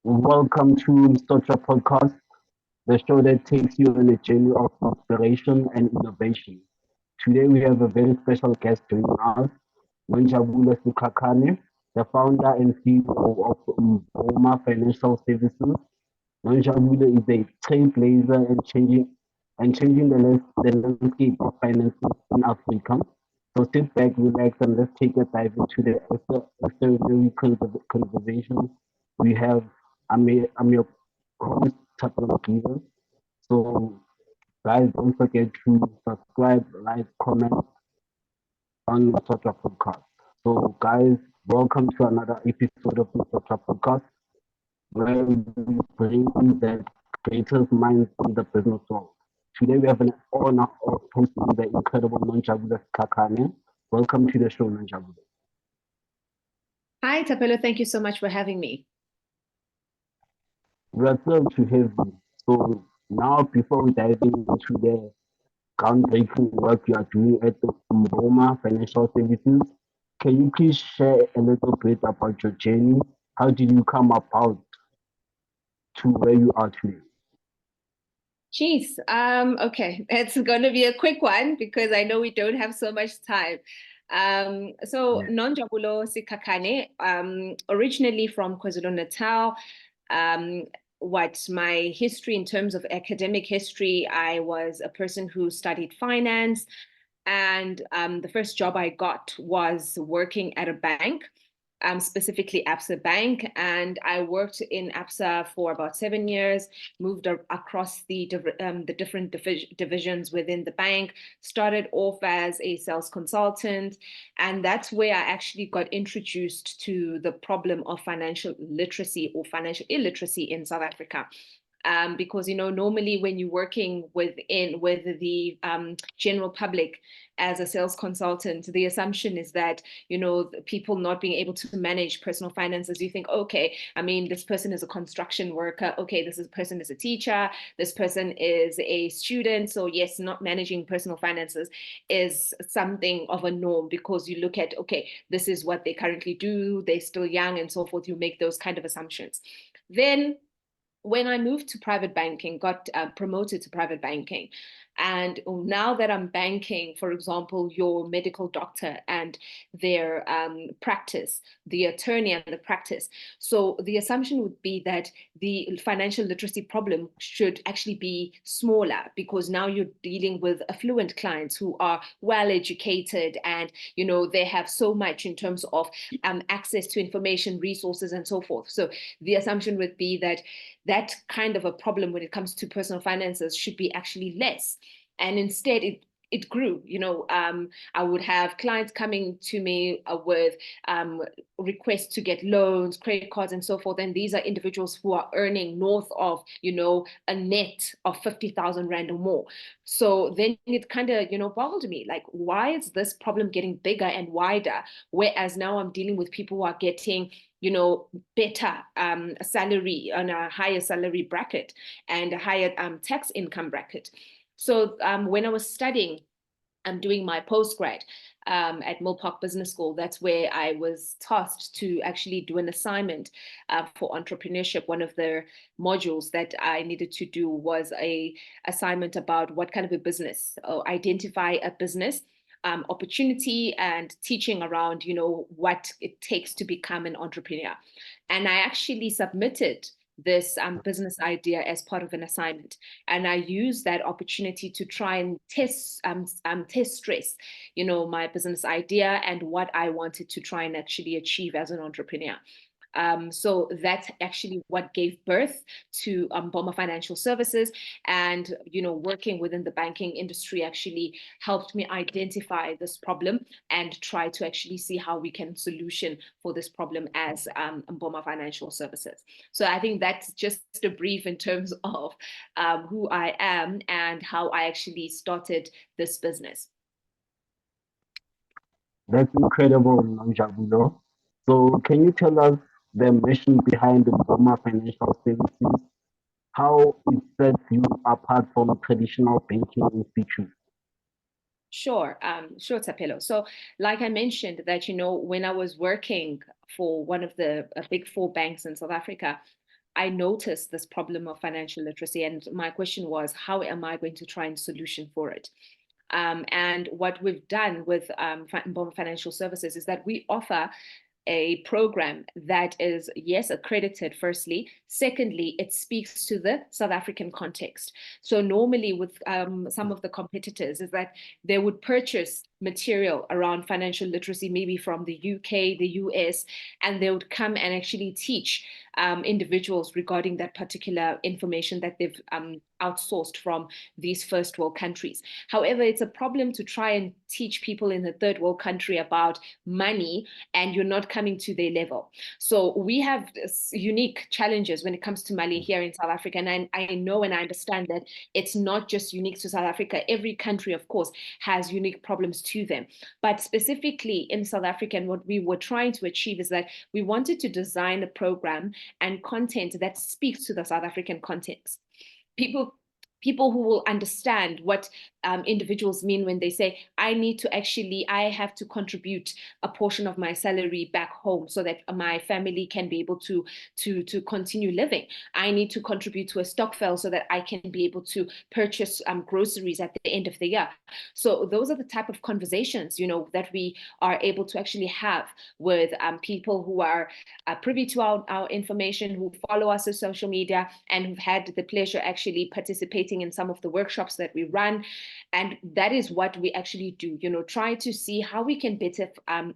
Welcome to Stotra Podcast, the show that takes you on a journey of inspiration and innovation. Today we have a very special guest joining us, Nonjabulo Sikhakhane, the founder and CEO of Mboma Financial Services. Nonjabulo is a trailblazer and changing the landscape of finances in Africa. So sit back, relax, and let's take a dive into the extraordinary conversation we have. I'm your host, Tapelo Giver. So, guys, don't forget to subscribe, like, comment on the Sotra Podcast. So, guys, welcome to another episode of the Sotra Podcast, where we bring the greatest minds in the business world. Today, we have an honor of hosting the incredible Nonjabulo Sikhakhane. Welcome to the show, Nonjabulo. Hi, Tapelo. Thank you so much for having me. We are thrilled to have you. So, now, before we dive into the groundbreaking work you are doing at the Mboma Financial Services. Can you please share a little bit about your journey? How did you come about to where you are today? Okay, it's going to be a quick one because I know we don't have so much time. Yeah. Nonjabulo Sikhakhane, originally from KwaZulu-Natal. Um, what my history in terms of academic history, I was a person who studied finance, and the first job I got was working at a bank, specifically ABSA Bank. And I worked in ABSA for about 7 years, moved across the different divisions within the bank, started off as a sales consultant. And that's where I actually got introduced to the problem of financial literacy or financial illiteracy in South Africa. Because normally when you're working with the general public as a sales consultant, the assumption is that people not being able to manage personal finances, you think, okay, I mean, this person is a construction worker, okay, person is a teacher, this person is a student, so yes, not managing personal finances is something of a norm, because you look at, okay, this is what they currently do, they're still young and so forth. You make those kind of assumptions. Then when I moved to private banking, got promoted to private banking, and now that I'm banking, for example, your medical doctor and their practice, the attorney and the practice. So the assumption would be that the financial literacy problem should actually be smaller, because now you're dealing with affluent clients who are well educated, and they have so much in terms of access to information, resources, and so forth. So the assumption would be that kind of a problem when it comes to personal finances should be actually less. And instead, it grew. I would have clients coming to me with requests to get loans, credit cards, and so forth. And these are individuals who are earning north of, a net of 50,000 Rand or more. So then it kind of, boggled me, like, why is this problem getting bigger and wider? Whereas now I'm dealing with people who are getting better salary on a higher salary bracket and a higher tax income bracket. So when I was studying, I'm doing my postgrad at Mill Park Business School. That's where I was tasked to actually do an assignment for entrepreneurship. One of the modules that I needed to do was a assignment about what kind of a business, identify a business opportunity, and teaching around, what it takes to become an entrepreneur. And I actually submitted this business idea as part of an assignment, and I used that opportunity to try and test stress, my business idea and what I wanted to try and actually achieve as an entrepreneur. So that's actually what gave birth to Mboma Financial Services. And, working within the banking industry actually helped me identify this problem and try to actually see how we can solution for this problem as Mboma Financial Services. So I think that's just a brief in terms of who I am and how I actually started this business. That's incredible, Nonjabulo. So, can you tell us the mission behind the Mboma Financial Services? How it sets you apart from traditional banking institutions? Sure, Tapelo. So, like I mentioned, that when I was working for one of the big four banks in South Africa, I noticed this problem of financial literacy, and my question was, how am I going to try and solution for it? And what we've done with Mboma Financial Services is that we offer a program that is, yes, accredited, firstly. Secondly, it speaks to the South African context. So normally with some of the competitors is that they would purchase material around financial literacy, maybe from the UK, the US, and they would come and actually teach individuals regarding that particular information that they've outsourced from these first world countries. However, it's a problem to try and teach people in a third world country about money and you're not coming to their level. So we have unique challenges when it comes to money here in South Africa. And I know and I understand that it's not just unique to South Africa. Every country, of course, has unique problems to them. But specifically in South Africa, and what we were trying to achieve is that we wanted to design a program and content that speaks to the South African context. People who will understand what individuals mean when they say, I have to contribute a portion of my salary back home so that my family can be able to continue living. I need to contribute to a stokvel so that I can be able to purchase groceries at the end of the year. So those are the type of conversations, that we are able to actually have with people who are privy to our information, who follow us on social media, and who've had the pleasure actually participating in some of the workshops that we run. And that is what we actually do, try to see how we can better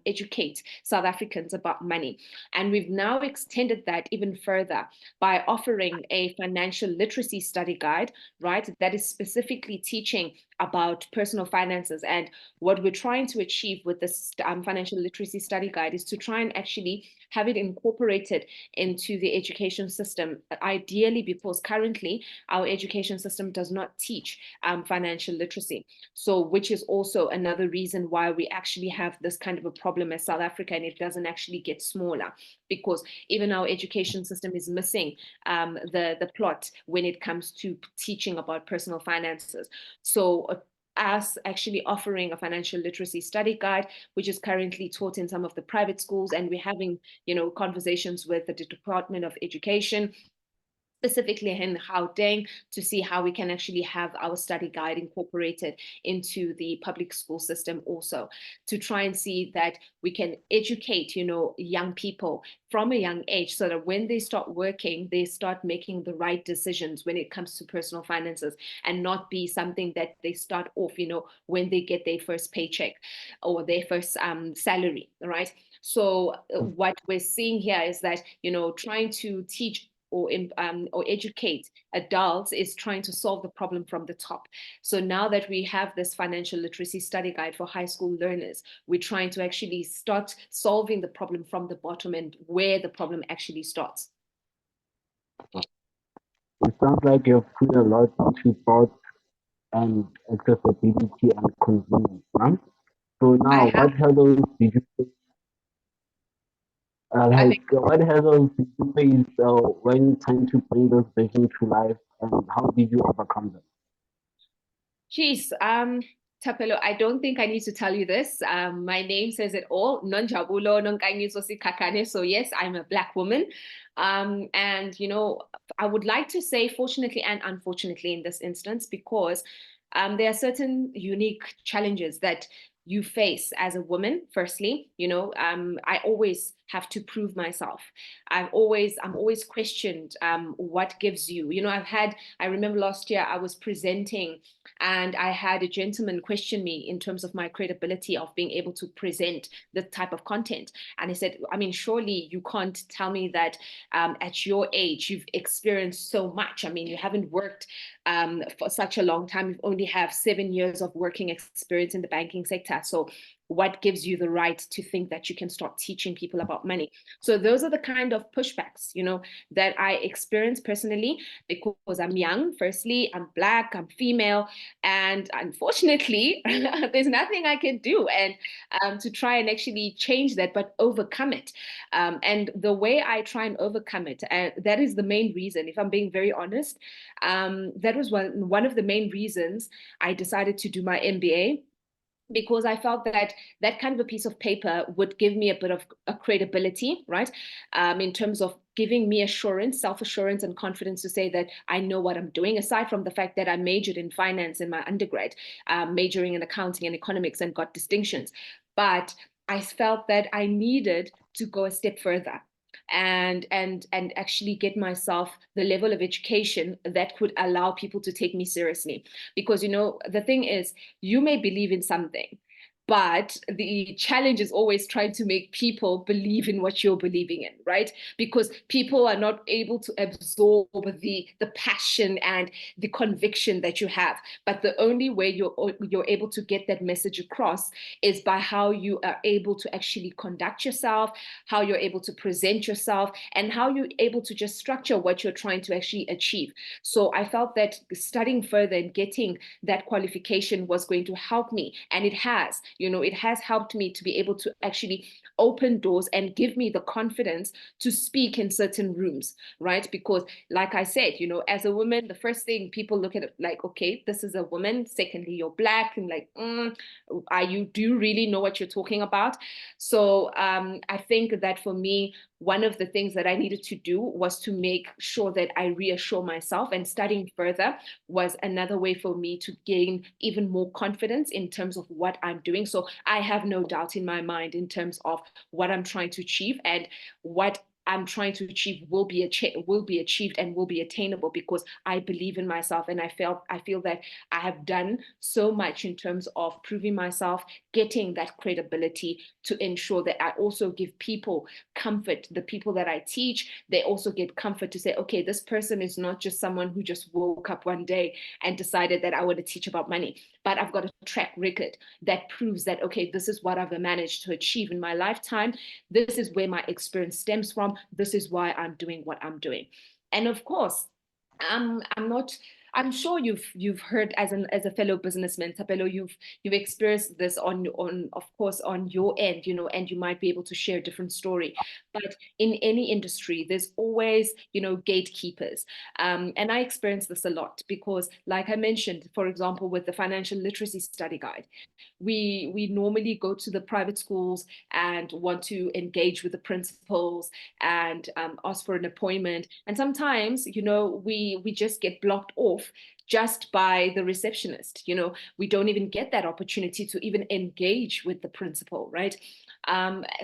educate South Africans about money. And we've now extended that even further by offering a financial literacy study guide, right, that is specifically teaching about personal finances. And what we're trying to achieve with this financial literacy study guide is to try and actually have it incorporated into the education system, ideally, because currently our education system does not teach financial literacy. So, which is also another reason why we actually have this kind of a problem as South Africa, and it doesn't actually get smaller, because even our education system is missing the plot when it comes to teaching about personal finances. So us actually offering a financial literacy study guide, which is currently taught in some of the private schools, and we're having, conversations with the Department of Education, specifically in Gauteng, to see how we can actually have our study guide incorporated into the public school system also, to try and see that we can educate, young people from a young age, so that when they start working, they start making the right decisions when it comes to personal finances, and not be something that they start off, when they get their first paycheck or their first salary, right? So what we're seeing here is that, trying to teach or educate adults is trying to solve the problem from the top. So now that we have this financial literacy study guide for high school learners, we're trying to actually start solving the problem from the bottom and where the problem actually starts. It sounds like you've put a lot into thought and accessibility and convenience, huh? So now, what hurdles did you face? What hurdles did you face when trying to bring this vision to life, and how did you overcome them? Geez, Tapelo, I don't think I need to tell you this. My name says it all. Nonjabulo Sikhakhane. So yes, I'm a Black woman. And, I would like to say fortunately and unfortunately in this instance, because there are certain unique challenges that you face as a woman. Firstly, I always have to prove myself. I'm always questioned what gives you. I remember last year I was presenting and I had a gentleman question me in terms of my credibility of being able to present the type of content. And he said, surely you can't tell me that at your age you've experienced so much. You haven't worked for such a long time. You only have 7 years of working experience in the banking sector. So what gives you the right to think that you can start teaching people about money? So those are the kind of pushbacks, that I experience personally, because I'm young. Firstly, I'm Black, I'm female, and unfortunately, there's nothing I can do and to try and actually change that, but overcome it. And the way I try and overcome it, that is the main reason, if I'm being very honest, that was one of the main reasons I decided to do my MBA. because I felt that that kind of a piece of paper would give me a bit of a credibility, right? In terms of giving me assurance, self-assurance and confidence to say that I know what I'm doing, aside from the fact that I majored in finance in my undergrad, majoring in accounting and economics and got distinctions. But I felt that I needed to go a step further and actually get myself the level of education that could allow people to take me seriously. Because, you know, the thing is, you may believe in something, but the challenge is always trying to make people believe in what you're believing in, right? Because people are not able to absorb the passion and the conviction that you have. But the only way you're able to get that message across is by how you are able to actually conduct yourself, how you're able to present yourself, and how you're able to just structure what you're trying to actually achieve. So I felt that studying further and getting that qualification was going to help me, and it has. You know, it has helped me to be able to actually open doors and give me the confidence to speak in certain rooms, right? Because, like I said, you know, as a woman, the first thing people look at it like, okay, this is a woman. Secondly, you're black, and like, do you really know what you're talking about? So I think that for me, one of the things that I needed to do was to make sure that I reassure myself, and studying further was another way for me to gain even more confidence in terms of what I'm doing. So I have no doubt in my mind in terms of what I'm trying to achieve, and what I'm trying to achieve will be achieved and will be attainable, because I believe in myself, and I feel that I have done so much in terms of proving myself, getting that credibility to ensure that I also give people comfort. The people that I teach, they also get comfort to say, okay, this person is not just someone who just woke up one day and decided that I want to teach about money, but I've got a track record that proves that, okay, this is what I've managed to achieve in my lifetime. This is where my experience stems from. This is why I'm doing what I'm doing. And of course, I'm not. I'm sure you've heard, as a fellow businessman, Tapelo, you've experienced this on of course on your end, you know, and you might be able to share a different story. But in any industry, there's always, you know, gatekeepers, and I experience this a lot because, like I mentioned, for example, with the financial literacy study guide, we normally go to the private schools and want to engage with the principals and ask for an appointment. And sometimes, you know, we just get blocked off just by the receptionist. You know, we don't even get that opportunity to even engage with the principal, right?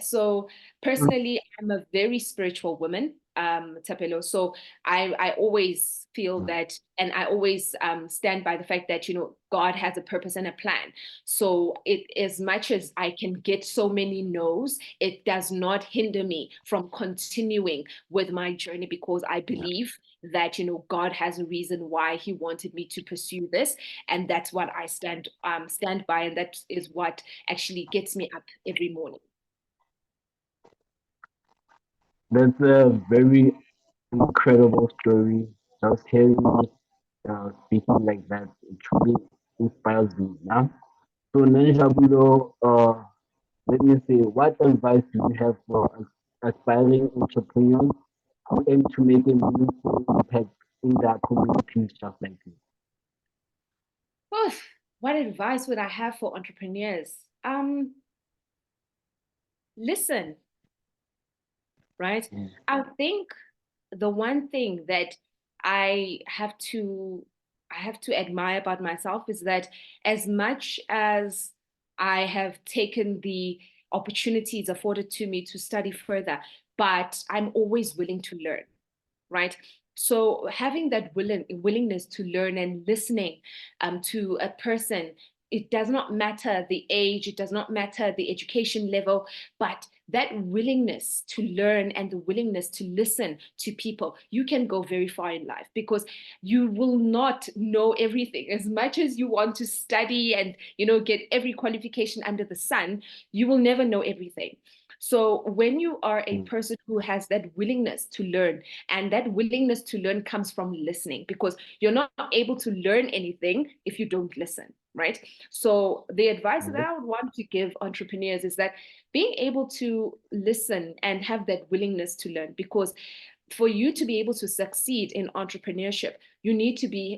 So personally, I'm a very spiritual woman, Tapelo. So I always feel that, and I always stand by the fact that, you know, God has a purpose and a plan. So as much as I can get so many no's, it does not hinder me from continuing with my journey, because I believe that, you know, God has a reason why he wanted me to pursue this. And that's what I stand by. And that is what actually gets me up every morning. That's a very incredible story. Just hearing you speaking like that, it truly inspires me. Yeah. So, Nonjabulo, let me say, what advice do you have for aspiring entrepreneurs who aim to make a meaningful impact in their communities just like you? Oof, what advice would I have for entrepreneurs? Listen, right? Mm. I think the one thing that I have to I have to admire about myself is that, as much as I have taken the opportunities afforded to me to study further, but I'm always willing to learn, right? So having that willingness to learn and listening to a person, it does not matter the age, it does not matter the education level, but that willingness to learn and the willingness to listen to people, you can go very far in life, because you will not know everything. As much as you want to study and, you know, get every qualification under the sun, you will never know everything. So when you are a Mm. person who has that willingness to learn, and that willingness to learn comes from listening, because you're not able to learn anything if you don't listen, right? So the advice that Yes. I would want to give entrepreneurs is that being able to listen and have that willingness to learn, because for you to be able to succeed in entrepreneurship, you need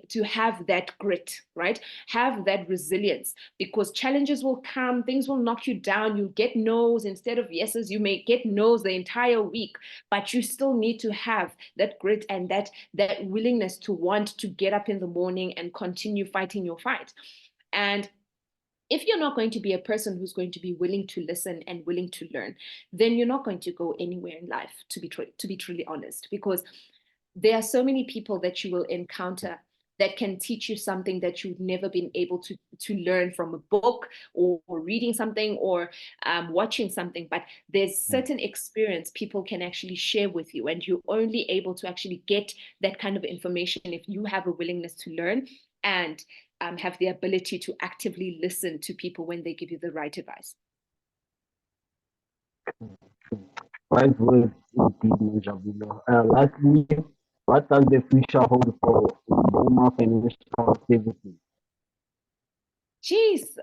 to have that grit, right? Have that resilience, because challenges will come, things will knock you down. You get no's instead of yeses. You may get no's the entire week, but you still need to have that grit and that willingness to want to get up in the morning and continue fighting your fight. And if you're not going to be a person who's going to be willing to listen and willing to learn, then you're not going to go anywhere in life, to be truly honest, because there are so many people that you will encounter that can teach you something that you've never been able to learn from a book, or reading something, or watching something. But there's certain experience people can actually share with you, and you're only able to actually get that kind of information if you have a willingness to learn and have the ability to actively listen to people when they give you the right advice. Wise words indeed, Nonjabulo. Lastly, what does the future hold for Mboma Financial Services? Geez,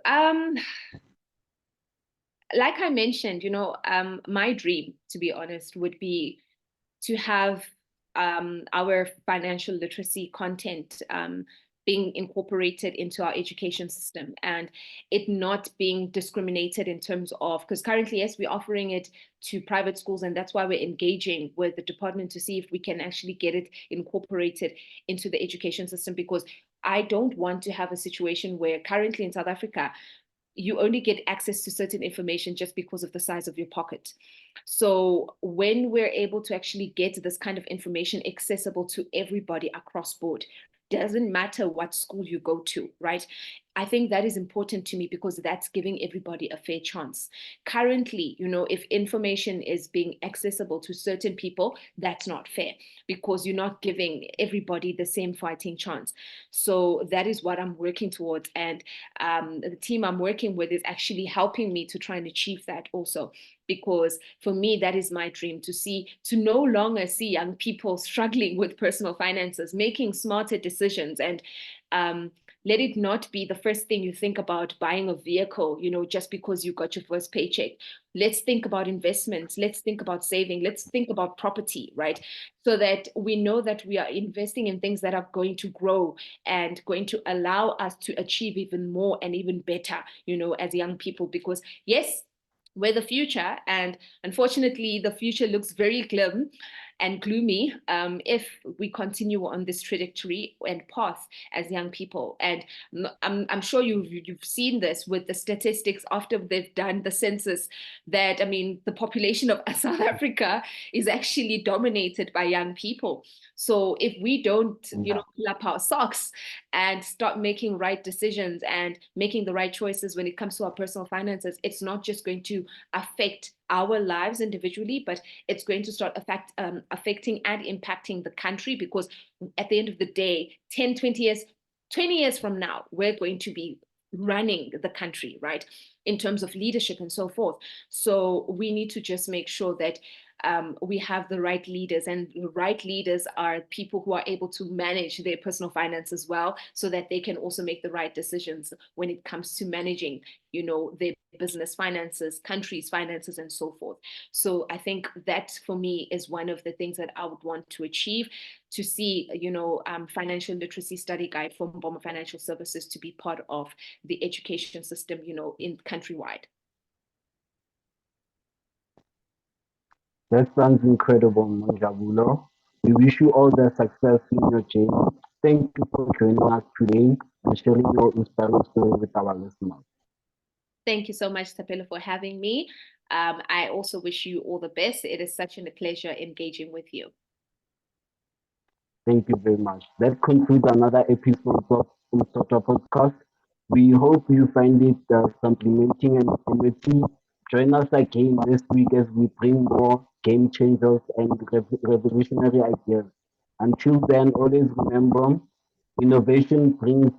like I mentioned, my dream, to be honest, would be to have our financial literacy content being incorporated into our education system, and it not being discriminated in terms of, because currently, yes, we're offering it to private schools, and that's why we're engaging with the department to see if we can actually get it incorporated into the education system, because I don't want to have a situation where currently in South Africa, you only get access to certain information just because of the size of your pocket. So when we're able to actually get this kind of information accessible to everybody across board, doesn't matter what school you go to, right? I think that is important to me, because that's giving everybody a fair chance. Currently, if information is being accessible to certain people, that's not fair, because you're not giving everybody the same fighting chance. So that is what I'm working towards. And the team I'm working with is actually helping me to try and achieve that also. Because for me, that is my dream, to no longer see young people struggling with personal finances, making smarter decisions, and let it not be the first thing you think about buying a vehicle, just because you got your first paycheck. Let's think about investments. Let's think about saving. Let's think about property, right? So that we know that we are investing in things that are going to grow and going to allow us to achieve even more and even better, as young people. Because yes, we're the future, and unfortunately the future looks very glim and gloomy if we continue on this trajectory and path as young people. And I'm sure you've seen this with the statistics after they've done the census, that the population of South Africa is actually dominated by young people. So if we don't pull up our socks and start making right decisions and making the right choices when it comes to our personal finances, it's not just going to affect our lives individually, but it's going to start affecting and impacting the country. Because at the end of the day, 10, 20 years from now, we're going to be running the country, right, in terms of leadership and so forth. So we need to just make sure that we have the right leaders, and the right leaders are people who are able to manage their personal finances well, so that they can also make the right decisions when it comes to managing, their business finances, country's finances, and so forth. So I think that for me is one of the things that I would want to achieve, to see, financial literacy study guide from Mboma Financial Services to be part of the education system, in countrywide. That sounds incredible, Nonjabulo. We wish you all the success in your journey. Thank you for joining us today and sharing your inspiring story with our listeners. Thank you so much, Tapelo, for having me. I also wish you all the best. It is such a pleasure engaging with you. Thank you very much. That concludes another episode of Umsoto Podcast. We hope you find it supplementing and informative. Join us again next week as we bring more game changers and revolutionary ideas. Until then, always remember, innovation brings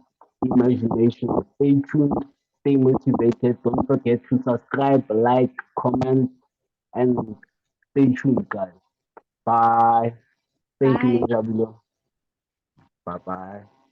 imagination. Stay tuned, stay motivated. Don't forget to subscribe, like, comment, and stay tuned, guys. Bye. Thank you, Bye. Nonjabulo. Bye bye.